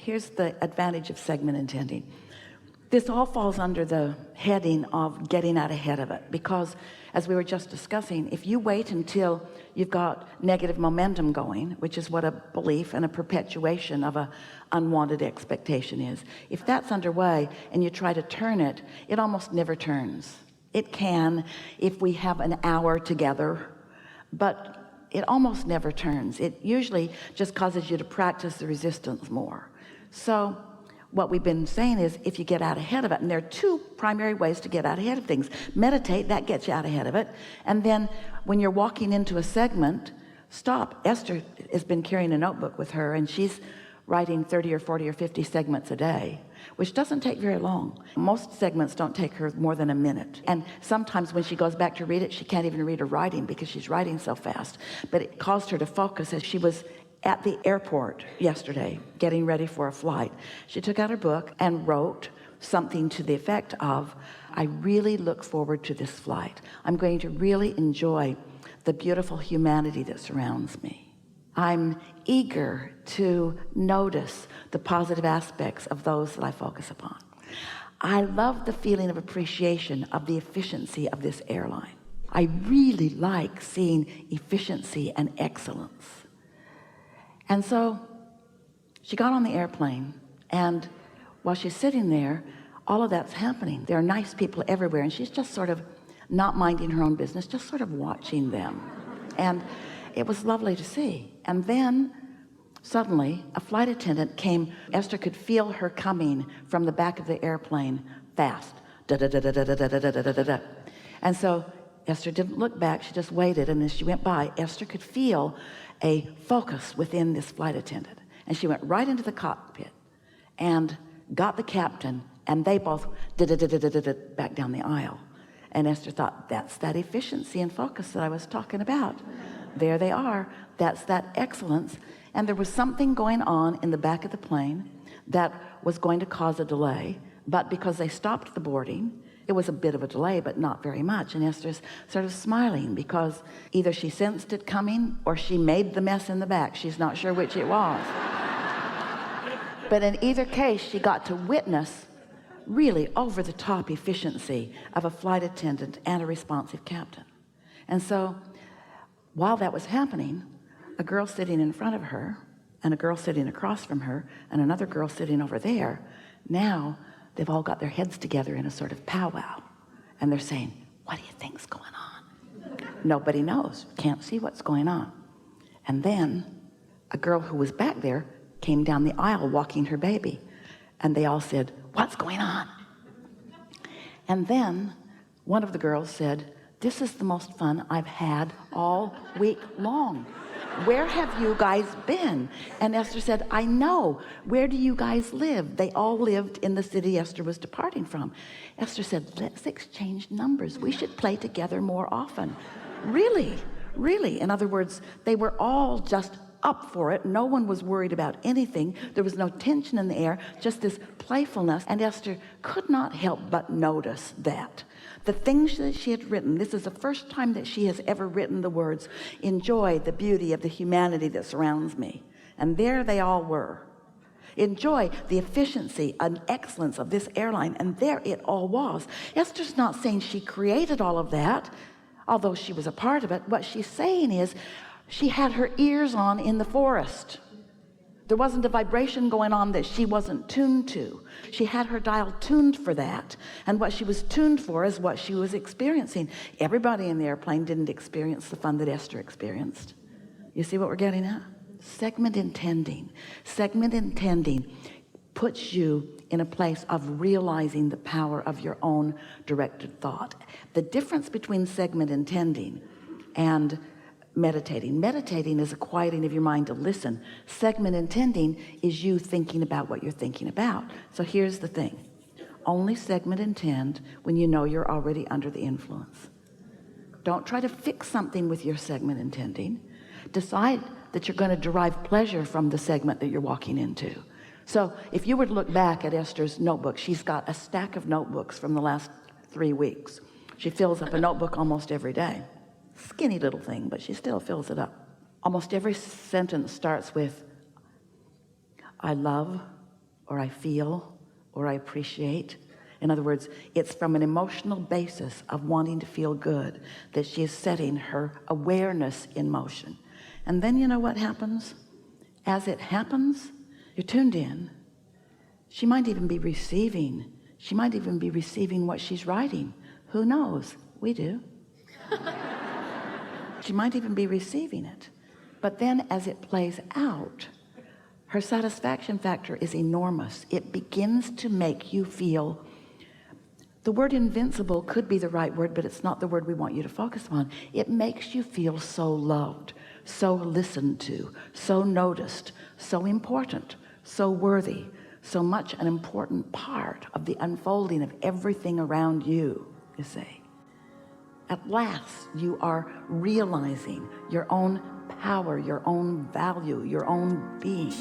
here's the advantage of segment intending. This all falls under the heading of getting out ahead of it, because as we were just discussing, if you wait until you've got negative momentum going, which is what a belief and a perpetuation of a unwanted expectation is, if that's underway and you try to turn it, it almost never turns. It can if we have an hour together, but it almost never turns. It usually just causes you to practice the resistance more. So what we've been saying is, if you get out ahead of it, and there are two primary ways to get out ahead of things. Meditate, that gets you out ahead of it. And then when you're walking into a segment, stop. Esther has been carrying a notebook with her, and she's writing 30 or 40 or 50 segments a day, which doesn't take very long. Most segments don't take her more than a minute. And sometimes when she goes back to read it, she can't even read her writing because she's writing so fast. But it caused her to focus as she was at the airport yesterday getting ready for a flight. She took out her book and wrote something to the effect of, I really look forward to this flight. I'm going to really enjoy the beautiful humanity that surrounds me. I'm eager to notice the positive aspects of those that I focus upon. I love the feeling of appreciation of the efficiency of this airline. I really like seeing efficiency and excellence. And so she got on the airplane, and while she's sitting there, all of that's happening. There are nice people everywhere, and she's just sort of not minding her own business, just sort of watching them. And it was lovely to see. And then suddenly a flight attendant came. Esther could feel her coming from the back of the airplane fast. Da, da, da, da, da, da, da, da, da, da, da. And so Esther didn't look back. She just waited. And as she went by, Esther could feel a focus within this flight attendant. And she went right into the cockpit and got the captain, and they both did back down the aisle. And Esther thought, that's that efficiency and focus that I was talking about. There they are. That's that excellence. And there was something going on in the back of the plane that was going to cause a delay, but because they stopped the boarding, it was a bit of a delay, but not very much. And Esther's sort of smiling because either she sensed it coming or she made the mess in the back. She's not sure which it was. But in either case, she got to witness really over-the-top efficiency of a flight attendant and a responsive captain. And so while that was happening, a girl sitting in front of her and a girl sitting across from her and another girl sitting over there, now they've all got their heads together in a sort of powwow, and they're saying, what do you think's going on? Nobody knows, can't see what's going on. And then a girl who was back there came down the aisle walking her baby, and they all said, what's going on? And then one of the girls said, this is the most fun I've had all week long. Where have you guys been? And Esther said, I know. Where do you guys live? They all lived in the city Esther was departing from. Esther said, let's exchange numbers. We should play together more often. Really, really. In other words, they were all just up for it. No one was worried about anything. There was no tension in the air, just this playfulness. And Esther could not help but notice that. The things that she had written, this is the first time that she has ever written the words, enjoy the beauty of the humanity that surrounds me. And there they all were. Enjoy the efficiency and excellence of this airline. And there it all was. Esther's not saying she created all of that, although she was a part of it. What she's saying is she had her ears on in the forest. There wasn't a vibration going on that she wasn't tuned to. She had her dial tuned for that. And what she was tuned for is what she was experiencing. Everybody in the airplane didn't experience the fun that Esther experienced. You see what we're getting at? Segment intending. Segment intending puts you in a place of realizing the power of your own directed thought. The difference between segment intending and meditating is a quieting of your mind to listen. Segment intending is you thinking about what you're thinking about. So here's the thing. Only segment intend when you know you're already under the influence. Don't try to fix something with your segment intending. Decide that you're going to derive pleasure from the segment that you're walking into. So if you were to look back at Esther's notebook, she's got a stack of notebooks from the last 3 weeks. She fills up a notebook almost every day. Skinny little thing, but she still fills it up. Almost every sentence starts with, I love or I feel, or I appreciate. In other words, it's from an emotional basis of wanting to feel good that she is setting her awareness in motion. And then you know what happens? As it happens, you're tuned in. She might even be receiving. She might even be receiving what she's writing. Who knows? We do. She might even be receiving it. But then as it plays out, her satisfaction factor is enormous. It begins to make you feel, the word invincible could be the right word, but it's not the word we want you to focus on. It makes you feel so loved, so listened to, so noticed, so important, so worthy, so much an important part of the unfolding of everything around you, you see. At last, you are realizing your own power, your own value, your own being.